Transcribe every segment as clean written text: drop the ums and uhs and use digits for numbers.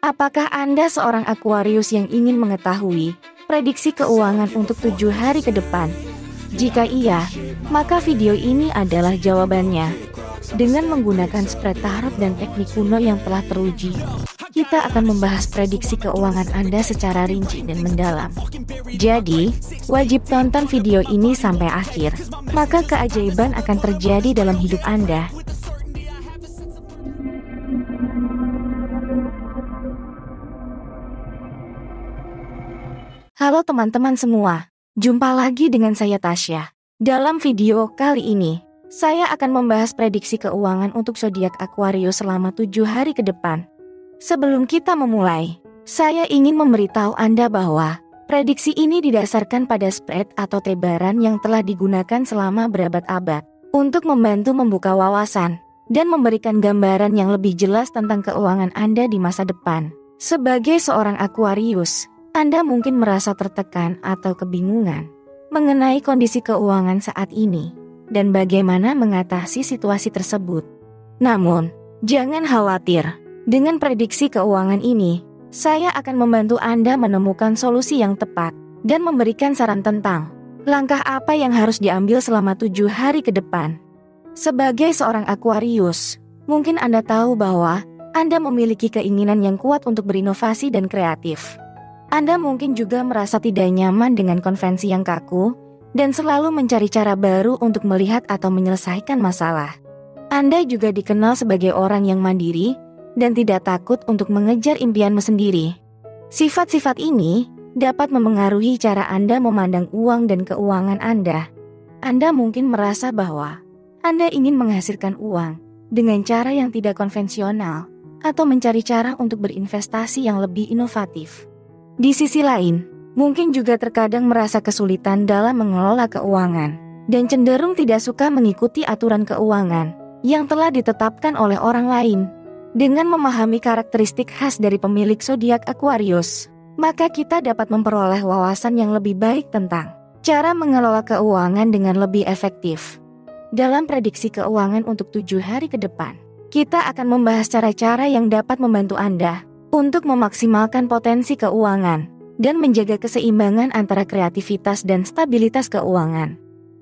Apakah Anda seorang Aquarius yang ingin mengetahui prediksi keuangan untuk 7 hari ke depan? Jika iya, maka video ini adalah jawabannya. Dengan menggunakan spread tarot dan teknik kuno yang telah teruji, kita akan membahas prediksi keuangan Anda secara rinci dan mendalam. Jadi, wajib tonton video ini sampai akhir, maka keajaiban akan terjadi dalam hidup Anda. Halo teman-teman semua, jumpa lagi dengan saya Tasya. Dalam video kali ini, saya akan membahas prediksi keuangan untuk zodiak Aquarius selama 7 hari ke depan. Sebelum kita memulai, saya ingin memberitahu Anda bahwa prediksi ini didasarkan pada spread atau tebaran yang telah digunakan selama berabad-abad untuk membantu membuka wawasan dan memberikan gambaran yang lebih jelas tentang keuangan Anda di masa depan. Sebagai seorang Aquarius, Anda mungkin merasa tertekan atau kebingungan mengenai kondisi keuangan saat ini dan bagaimana mengatasi situasi tersebut. Namun, jangan khawatir. Dengan prediksi keuangan ini, saya akan membantu Anda menemukan solusi yang tepat dan memberikan saran tentang langkah apa yang harus diambil selama 7 hari ke depan. Sebagai seorang Aquarius, mungkin Anda tahu bahwa Anda memiliki keinginan yang kuat untuk berinovasi dan kreatif. Anda mungkin juga merasa tidak nyaman dengan konvensi yang kaku dan selalu mencari cara baru untuk melihat atau menyelesaikan masalah. Anda juga dikenal sebagai orang yang mandiri dan tidak takut untuk mengejar impianmu sendiri. Sifat-sifat ini dapat memengaruhi cara Anda memandang uang dan keuangan Anda. Anda mungkin merasa bahwa Anda ingin menghasilkan uang dengan cara yang tidak konvensional atau mencari cara untuk berinvestasi yang lebih inovatif. Di sisi lain, mungkin juga terkadang merasa kesulitan dalam mengelola keuangan dan cenderung tidak suka mengikuti aturan keuangan yang telah ditetapkan oleh orang lain. Dengan memahami karakteristik khas dari pemilik zodiak Aquarius, maka kita dapat memperoleh wawasan yang lebih baik tentang cara mengelola keuangan dengan lebih efektif. Dalam prediksi keuangan untuk 7 hari ke depan, kita akan membahas cara-cara yang dapat membantu Anda untuk memaksimalkan potensi keuangan dan menjaga keseimbangan antara kreativitas dan stabilitas keuangan.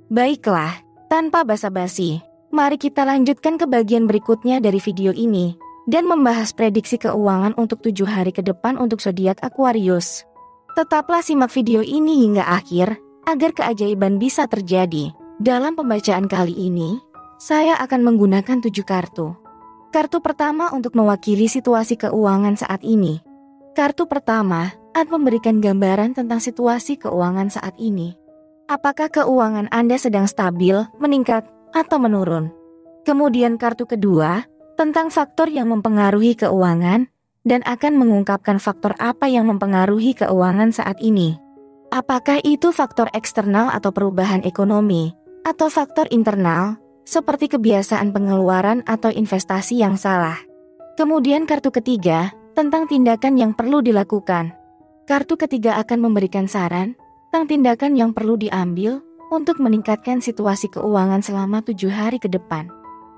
Baiklah, tanpa basa-basi, mari kita lanjutkan ke bagian berikutnya dari video ini dan membahas prediksi keuangan untuk 7 hari ke depan untuk zodiak Aquarius. Tetaplah simak video ini hingga akhir agar keajaiban bisa terjadi. Dalam pembacaan kali ini, saya akan menggunakan 7 kartu. Kartu pertama untuk mewakili situasi keuangan saat ini. Kartu pertama akan memberikan gambaran tentang situasi keuangan saat ini. Apakah keuangan Anda sedang stabil, meningkat, atau menurun? Kemudian kartu kedua tentang faktor yang mempengaruhi keuangan dan akan mengungkapkan faktor apa yang mempengaruhi keuangan saat ini. Apakah itu faktor eksternal atau perubahan ekonomi, atau faktor internal, seperti kebiasaan pengeluaran atau investasi yang salah. Kemudian kartu ketiga, tentang tindakan yang perlu dilakukan. Kartu ketiga akan memberikan saran tentang tindakan yang perlu diambil untuk meningkatkan situasi keuangan selama 7 hari ke depan.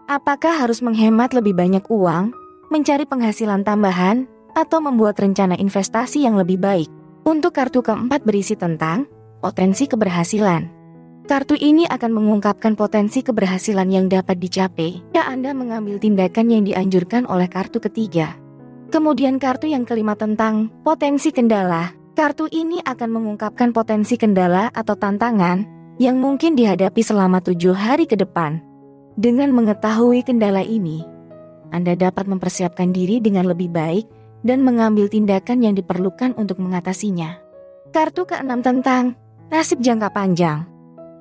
Apakah harus menghemat lebih banyak uang, mencari penghasilan tambahan, atau membuat rencana investasi yang lebih baik? Untuk kartu keempat berisi tentang potensi keberhasilan. Kartu ini akan mengungkapkan potensi keberhasilan yang dapat dicapai jika Anda mengambil tindakan yang dianjurkan oleh kartu ketiga. Kemudian kartu yang kelima tentang potensi kendala. Kartu ini akan mengungkapkan potensi kendala atau tantangan yang mungkin dihadapi selama 7 hari ke depan. Dengan mengetahui kendala ini, Anda dapat mempersiapkan diri dengan lebih baik dan mengambil tindakan yang diperlukan untuk mengatasinya. Kartu keenam tentang nasib jangka panjang.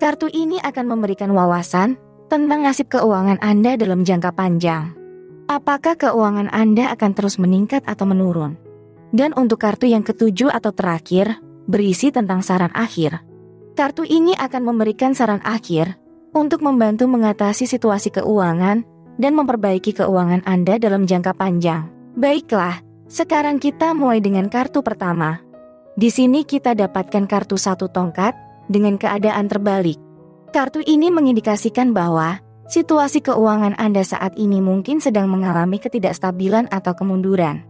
Kartu ini akan memberikan wawasan tentang nasib keuangan Anda dalam jangka panjang. Apakah keuangan Anda akan terus meningkat atau menurun? Dan untuk kartu yang ketujuh atau terakhir, berisi tentang saran akhir. Kartu ini akan memberikan saran akhir untuk membantu mengatasi situasi keuangan dan memperbaiki keuangan Anda dalam jangka panjang. Baiklah, sekarang kita mulai dengan kartu pertama. Di sini kita dapatkan kartu 1 tongkat dengan keadaan terbalik. Kartu ini mengindikasikan bahwa situasi keuangan Anda saat ini mungkin sedang mengalami ketidakstabilan atau kemunduran.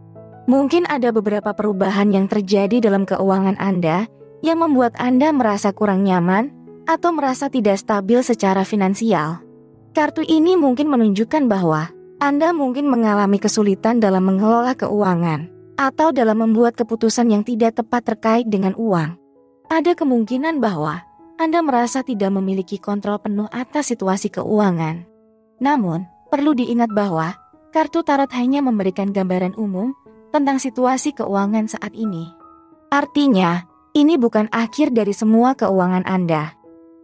Mungkin ada beberapa perubahan yang terjadi dalam keuangan Anda yang membuat Anda merasa kurang nyaman atau merasa tidak stabil secara finansial. Kartu ini mungkin menunjukkan bahwa Anda mungkin mengalami kesulitan dalam mengelola keuangan atau dalam membuat keputusan yang tidak tepat terkait dengan uang. Ada kemungkinan bahwa Anda merasa tidak memiliki kontrol penuh atas situasi keuangan. Namun, perlu diingat bahwa kartu tarot hanya memberikan gambaran umum tentang situasi keuangan saat ini. Artinya, ini bukan akhir dari semua keuangan Anda.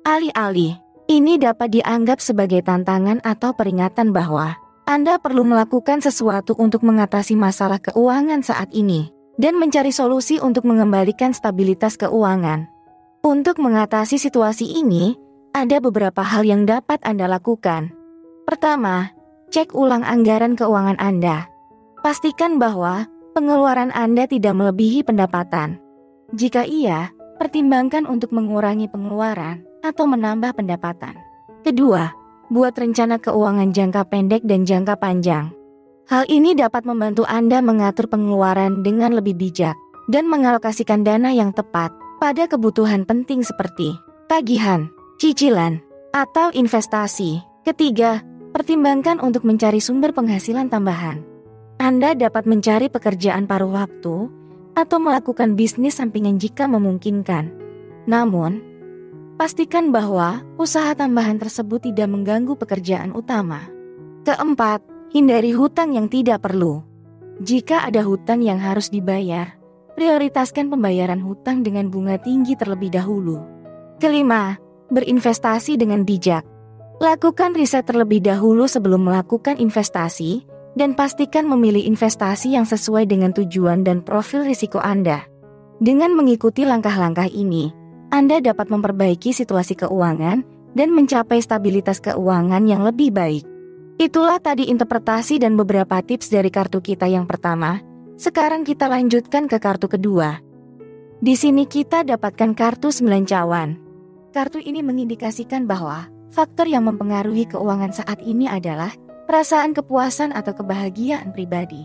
Alih-alih, ini dapat dianggap sebagai tantangan atau peringatan bahwa Anda perlu melakukan sesuatu untuk mengatasi masalah keuangan saat ini dan mencari solusi untuk mengembalikan stabilitas keuangan. Untuk mengatasi situasi ini, ada beberapa hal yang dapat Anda lakukan. Pertama, cek ulang anggaran keuangan Anda. Pastikan bahwa pengeluaran Anda tidak melebihi pendapatan. Jika iya, pertimbangkan untuk mengurangi pengeluaran atau menambah pendapatan. Kedua, buat rencana keuangan jangka pendek dan jangka panjang. Hal ini dapat membantu Anda mengatur pengeluaran dengan lebih bijak dan mengalokasikan dana yang tepat pada kebutuhan penting seperti tagihan, cicilan, atau investasi. Ketiga, pertimbangkan untuk mencari sumber penghasilan tambahan. Anda dapat mencari pekerjaan paruh waktu atau melakukan bisnis sampingan jika memungkinkan. Namun, pastikan bahwa usaha tambahan tersebut tidak mengganggu pekerjaan utama. Keempat, hindari hutang yang tidak perlu. Jika ada hutang yang harus dibayar, prioritaskan pembayaran hutang dengan bunga tinggi terlebih dahulu. Kelima, berinvestasi dengan bijak. Lakukan riset terlebih dahulu sebelum melakukan investasi dan pastikan memilih investasi yang sesuai dengan tujuan dan profil risiko Anda. Dengan mengikuti langkah-langkah ini, Anda dapat memperbaiki situasi keuangan dan mencapai stabilitas keuangan yang lebih baik. Itulah tadi interpretasi dan beberapa tips dari kartu kita yang pertama. Sekarang kita lanjutkan ke kartu kedua. Di sini kita dapatkan kartu 9 cawan. Kartu ini mengindikasikan bahwa faktor yang mempengaruhi keuangan saat ini adalah perasaan kepuasan atau kebahagiaan pribadi.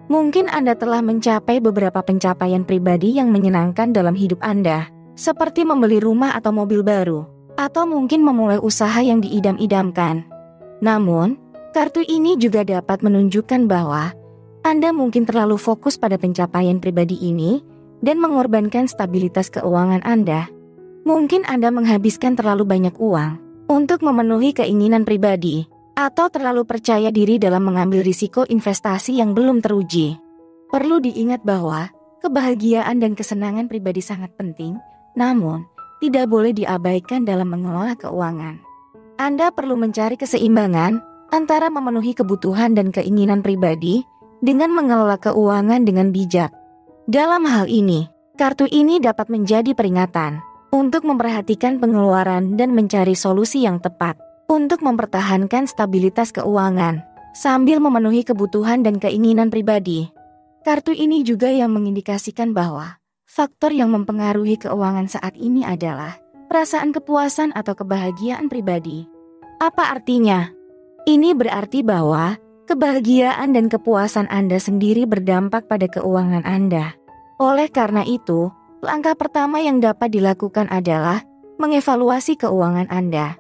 Mungkin Anda telah mencapai beberapa pencapaian pribadi yang menyenangkan dalam hidup Anda, seperti membeli rumah atau mobil baru, atau mungkin memulai usaha yang diidam-idamkan. Namun, kartu ini juga dapat menunjukkan bahwa Anda mungkin terlalu fokus pada pencapaian pribadi ini dan mengorbankan stabilitas keuangan Anda. Mungkin Anda menghabiskan terlalu banyak uang untuk memenuhi keinginan pribadi, atau terlalu percaya diri dalam mengambil risiko investasi yang belum teruji. Perlu diingat bahwa kebahagiaan dan kesenangan pribadi sangat penting, namun tidak boleh diabaikan dalam mengelola keuangan. Anda perlu mencari keseimbangan antara memenuhi kebutuhan dan keinginan pribadi dengan mengelola keuangan dengan bijak. Dalam hal ini, kartu ini dapat menjadi peringatan untuk memperhatikan pengeluaran dan mencari solusi yang tepat untuk mempertahankan stabilitas keuangan sambil memenuhi kebutuhan dan keinginan pribadi. Kartu ini juga yang mengindikasikan bahwa faktor yang mempengaruhi keuangan saat ini adalah perasaan kepuasan atau kebahagiaan pribadi. Apa artinya? Ini berarti bahwa kebahagiaan dan kepuasan Anda sendiri berdampak pada keuangan Anda. Oleh karena itu, langkah pertama yang dapat dilakukan adalah mengevaluasi keuangan Anda.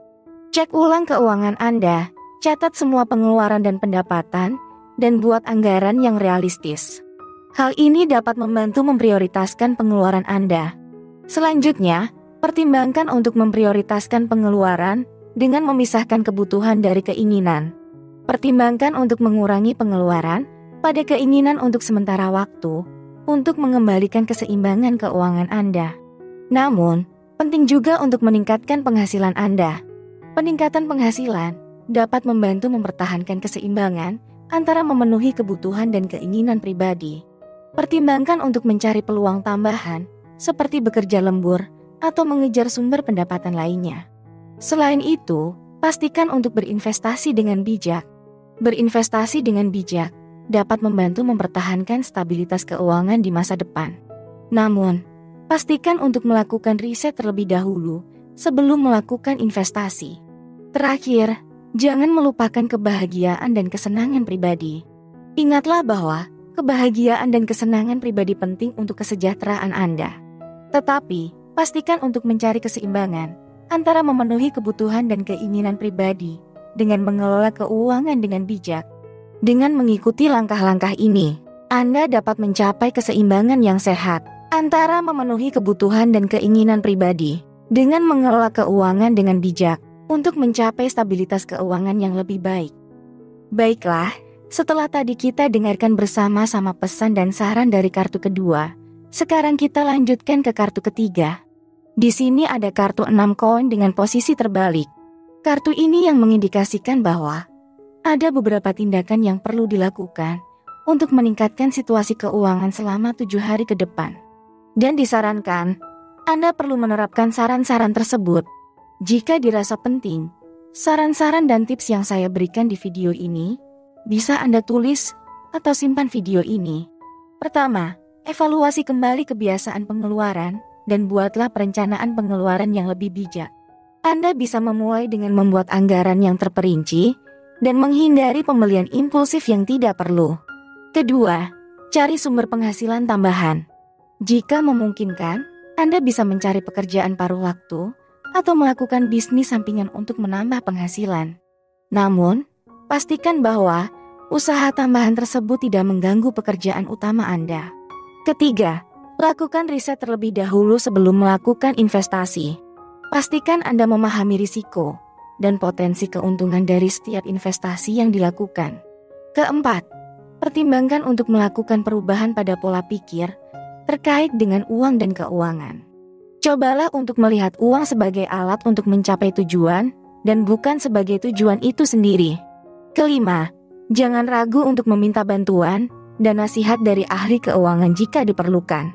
Cek ulang keuangan Anda, catat semua pengeluaran dan pendapatan, dan buat anggaran yang realistis. Hal ini dapat membantu memprioritaskan pengeluaran Anda. Selanjutnya, pertimbangkan untuk memprioritaskan pengeluaran dengan memisahkan kebutuhan dari keinginan. Pertimbangkan untuk mengurangi pengeluaran pada keinginan untuk sementara waktu, untuk mengembalikan keseimbangan keuangan Anda. Namun, penting juga untuk meningkatkan penghasilan Anda. Peningkatan penghasilan dapat membantu mempertahankan keseimbangan antara memenuhi kebutuhan dan keinginan pribadi. Pertimbangkan untuk mencari peluang tambahan, seperti bekerja lembur atau mengejar sumber pendapatan lainnya. Selain itu, pastikan untuk berinvestasi dengan bijak. Berinvestasi dengan bijak dapat membantu mempertahankan stabilitas keuangan di masa depan. Namun, pastikan untuk melakukan riset terlebih dahulu sebelum melakukan investasi. Terakhir, jangan melupakan kebahagiaan dan kesenangan pribadi. Ingatlah bahwa kebahagiaan dan kesenangan pribadi penting untuk kesejahteraan Anda. Tetapi, pastikan untuk mencari keseimbangan antara memenuhi kebutuhan dan keinginan pribadi dengan mengelola keuangan dengan bijak. Dengan mengikuti langkah-langkah ini, Anda dapat mencapai keseimbangan yang sehat antara memenuhi kebutuhan dan keinginan pribadi dengan mengelola keuangan dengan bijak untuk mencapai stabilitas keuangan yang lebih baik. Baiklah, setelah tadi kita dengarkan bersama-sama pesan dan saran dari kartu kedua, sekarang kita lanjutkan ke kartu ketiga. Di sini ada kartu 6 koin dengan posisi terbalik. Kartu ini yang mengindikasikan bahwa ada beberapa tindakan yang perlu dilakukan untuk meningkatkan situasi keuangan selama 7 hari ke depan. Dan disarankan, Anda perlu menerapkan saran-saran tersebut. Jika dirasa penting, saran-saran dan tips yang saya berikan di video ini bisa Anda tulis atau simpan video ini. Pertama, evaluasi kembali kebiasaan pengeluaran dan buatlah perencanaan pengeluaran yang lebih bijak. Anda bisa memulai dengan membuat anggaran yang terperinci dan menghindari pembelian impulsif yang tidak perlu. Kedua, cari sumber penghasilan tambahan. Jika memungkinkan, Anda bisa mencari pekerjaan paruh waktu atau melakukan bisnis sampingan untuk menambah penghasilan. Namun, pastikan bahwa usaha tambahan tersebut tidak mengganggu pekerjaan utama Anda. Ketiga, lakukan riset terlebih dahulu sebelum melakukan investasi. Pastikan Anda memahami risiko dan potensi keuntungan dari setiap investasi yang dilakukan. Keempat, pertimbangkan untuk melakukan perubahan pada pola pikir terkait dengan uang dan keuangan. Cobalah untuk melihat uang sebagai alat untuk mencapai tujuan dan bukan sebagai tujuan itu sendiri. Kelima, jangan ragu untuk meminta bantuan dan nasihat dari ahli keuangan jika diperlukan.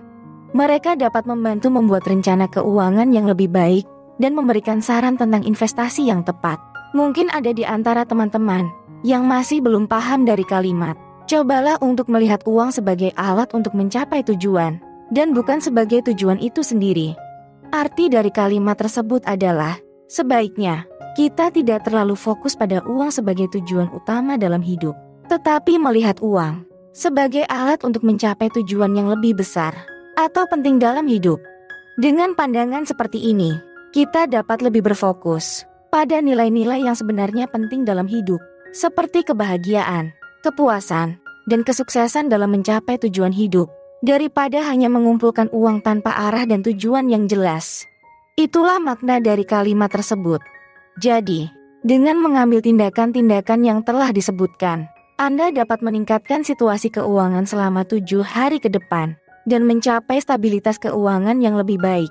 Mereka dapat membantu membuat rencana keuangan yang lebih baik dan memberikan saran tentang investasi yang tepat. Mungkin ada di antara teman-teman yang masih belum paham dari kalimat, cobalah untuk melihat uang sebagai alat untuk mencapai tujuan dan bukan sebagai tujuan itu sendiri. Arti dari kalimat tersebut adalah, sebaiknya kita tidak terlalu fokus pada uang sebagai tujuan utama dalam hidup, tetapi melihat uang sebagai alat untuk mencapai tujuan yang lebih besar atau penting dalam hidup. Dengan pandangan seperti ini, kita dapat lebih berfokus pada nilai-nilai yang sebenarnya penting dalam hidup, seperti kebahagiaan, kepuasan, dan kesuksesan dalam mencapai tujuan hidup, daripada hanya mengumpulkan uang tanpa arah dan tujuan yang jelas. Itulah makna dari kalimat tersebut. Jadi, dengan mengambil tindakan-tindakan yang telah disebutkan, Anda dapat meningkatkan situasi keuangan selama 7 hari ke depan dan mencapai stabilitas keuangan yang lebih baik.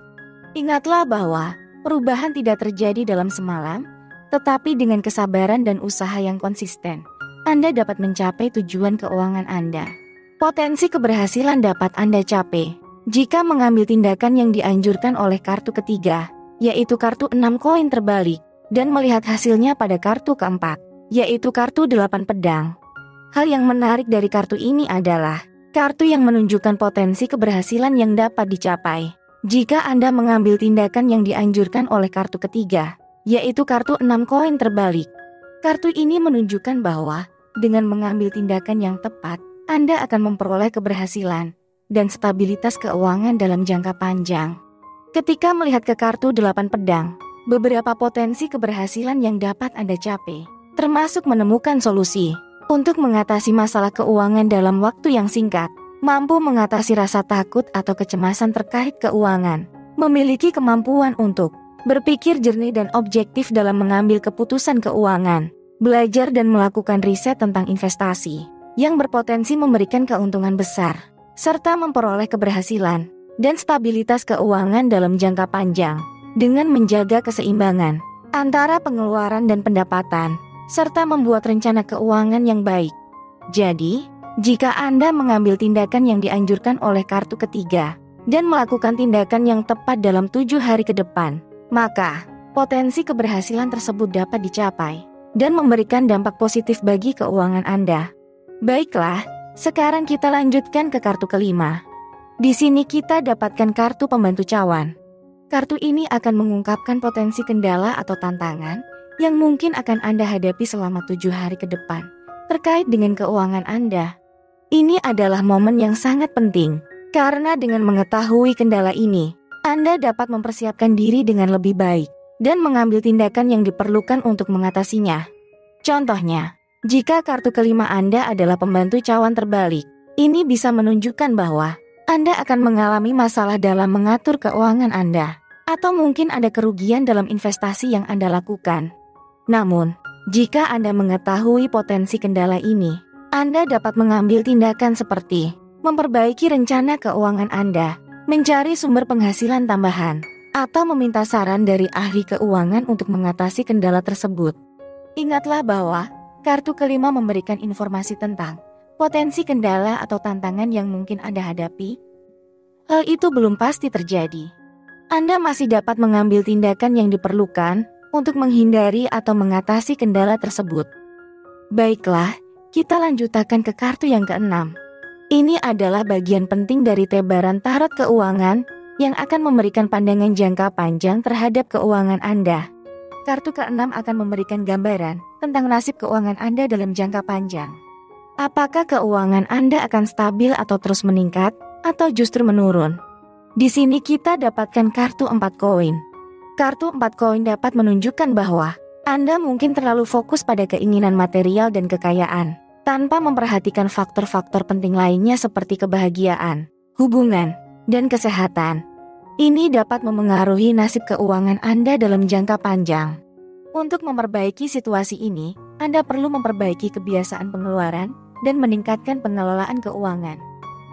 Ingatlah bahwa perubahan tidak terjadi dalam semalam, tetapi dengan kesabaran dan usaha yang konsisten, Anda dapat mencapai tujuan keuangan Anda. Potensi keberhasilan dapat Anda capai jika mengambil tindakan yang dianjurkan oleh kartu ketiga, yaitu kartu 6 koin terbalik, dan melihat hasilnya pada kartu keempat, yaitu kartu 8 pedang. Hal yang menarik dari kartu ini adalah kartu yang menunjukkan potensi keberhasilan yang dapat dicapai jika Anda mengambil tindakan yang dianjurkan oleh kartu ketiga, yaitu kartu 6 koin terbalik. Kartu ini menunjukkan bahwa dengan mengambil tindakan yang tepat, Anda akan memperoleh keberhasilan dan stabilitas keuangan dalam jangka panjang. Ketika melihat ke kartu 8 pedang, beberapa potensi keberhasilan yang dapat Anda capai, termasuk menemukan solusi untuk mengatasi masalah keuangan dalam waktu yang singkat, mampu mengatasi rasa takut atau kecemasan terkait keuangan, memiliki kemampuan untuk berpikir jernih dan objektif dalam mengambil keputusan keuangan, belajar dan melakukan riset tentang investasi yang berpotensi memberikan keuntungan besar, serta memperoleh keberhasilan dan stabilitas keuangan dalam jangka panjang dengan menjaga keseimbangan antara pengeluaran dan pendapatan, serta membuat rencana keuangan yang baik. Jadi, jika Anda mengambil tindakan yang dianjurkan oleh kartu ketiga dan melakukan tindakan yang tepat dalam 7 hari ke depan, maka potensi keberhasilan tersebut dapat dicapai dan memberikan dampak positif bagi keuangan Anda. Baiklah, sekarang kita lanjutkan ke kartu kelima. Di sini kita dapatkan kartu pembantu cawan. Kartu ini akan mengungkapkan potensi kendala atau tantangan yang mungkin akan Anda hadapi selama 7 hari ke depan terkait dengan keuangan Anda. Ini adalah momen yang sangat penting, karena dengan mengetahui kendala ini, Anda dapat mempersiapkan diri dengan lebih baik dan mengambil tindakan yang diperlukan untuk mengatasinya. Contohnya, jika kartu kelima Anda adalah pembantu cawan terbalik, ini bisa menunjukkan bahwa Anda akan mengalami masalah dalam mengatur keuangan Anda, atau mungkin ada kerugian dalam investasi yang Anda lakukan. Namun, jika Anda mengetahui potensi kendala ini, Anda dapat mengambil tindakan seperti memperbaiki rencana keuangan Anda, mencari sumber penghasilan tambahan, atau meminta saran dari ahli keuangan untuk mengatasi kendala tersebut. Ingatlah bahwa kartu kelima memberikan informasi tentang potensi kendala atau tantangan yang mungkin Anda hadapi. Hal itu belum pasti terjadi. Anda masih dapat mengambil tindakan yang diperlukan untuk menghindari atau mengatasi kendala tersebut. Baiklah, kita lanjutkan ke kartu yang keenam. Ini adalah bagian penting dari tebaran tarot keuangan yang akan memberikan pandangan jangka panjang terhadap keuangan Anda. Kartu keenam akan memberikan gambaran tentang nasib keuangan Anda dalam jangka panjang. Apakah keuangan Anda akan stabil atau terus meningkat, atau justru menurun? Di sini kita dapatkan kartu 4 koin. Kartu 4 koin dapat menunjukkan bahwa Anda mungkin terlalu fokus pada keinginan material dan kekayaan, tanpa memperhatikan faktor-faktor penting lainnya seperti kebahagiaan, hubungan, dan kesehatan. Ini dapat memengaruhi nasib keuangan Anda dalam jangka panjang. Untuk memperbaiki situasi ini, Anda perlu memperbaiki kebiasaan pengeluaran dan meningkatkan pengelolaan keuangan.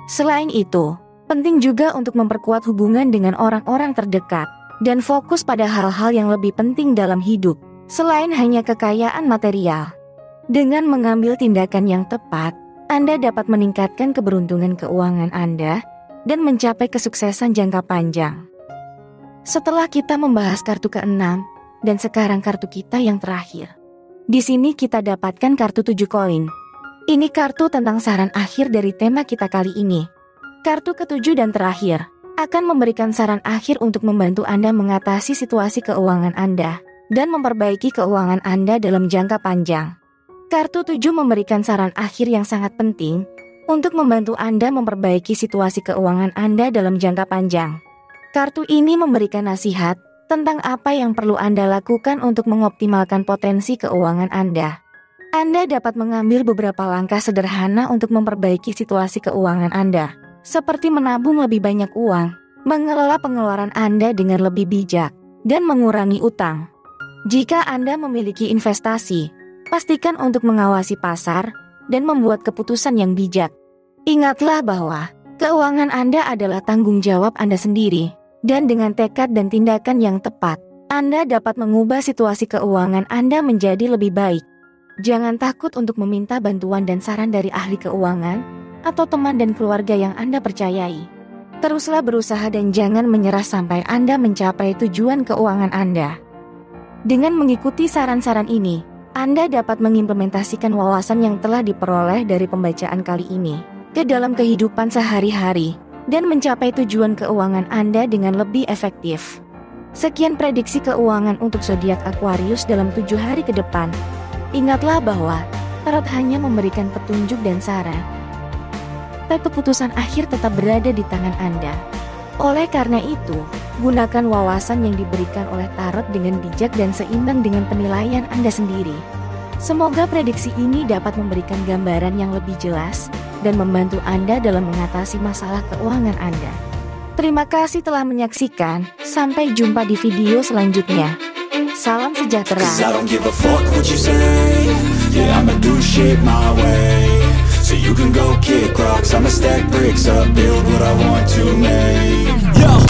Selain itu, penting juga untuk memperkuat hubungan dengan orang-orang terdekat dan fokus pada hal-hal yang lebih penting dalam hidup, selain hanya kekayaan material. Dengan mengambil tindakan yang tepat, Anda dapat meningkatkan keberuntungan keuangan Anda dan mencapai kesuksesan jangka panjang. Setelah kita membahas kartu keenam, dan sekarang kartu kita yang terakhir. Di sini kita dapatkan kartu 7 koin. Ini kartu tentang saran akhir dari tema kita kali ini. Kartu ketujuh dan terakhir akan memberikan saran akhir untuk membantu Anda mengatasi situasi keuangan Anda dan memperbaiki keuangan Anda dalam jangka panjang. Kartu 7 memberikan saran akhir yang sangat penting untuk membantu Anda memperbaiki situasi keuangan Anda dalam jangka panjang. Kartu ini memberikan nasihat tentang apa yang perlu Anda lakukan untuk mengoptimalkan potensi keuangan Anda. Anda dapat mengambil beberapa langkah sederhana untuk memperbaiki situasi keuangan Anda, seperti menabung lebih banyak uang, mengelola pengeluaran Anda dengan lebih bijak, dan mengurangi utang. Jika Anda memiliki investasi, pastikan untuk mengawasi pasar dan membuat keputusan yang bijak. Ingatlah bahwa keuangan Anda adalah tanggung jawab Anda sendiri, dan dengan tekad dan tindakan yang tepat, Anda dapat mengubah situasi keuangan Anda menjadi lebih baik. Jangan takut untuk meminta bantuan dan saran dari ahli keuangan atau teman dan keluarga yang Anda percayai. Teruslah berusaha dan jangan menyerah sampai Anda mencapai tujuan keuangan Anda. Dengan mengikuti saran-saran ini, Anda dapat mengimplementasikan wawasan yang telah diperoleh dari pembacaan kali ini ke dalam kehidupan sehari-hari dan mencapai tujuan keuangan Anda dengan lebih efektif. Sekian prediksi keuangan untuk zodiak Aquarius dalam 7 hari ke depan. Ingatlah bahwa tarot hanya memberikan petunjuk dan saran. Tapi keputusan akhir tetap berada di tangan Anda. Oleh karena itu, gunakan wawasan yang diberikan oleh tarot dengan bijak dan seimbang dengan penilaian Anda sendiri. Semoga prediksi ini dapat memberikan gambaran yang lebih jelas dan membantu Anda dalam mengatasi masalah keuangan Anda. Terima kasih telah menyaksikan. Sampai jumpa di video selanjutnya. Salam sejahtera. So you can go kick rocks, I'ma stack bricks up, build what I want to make. Yo,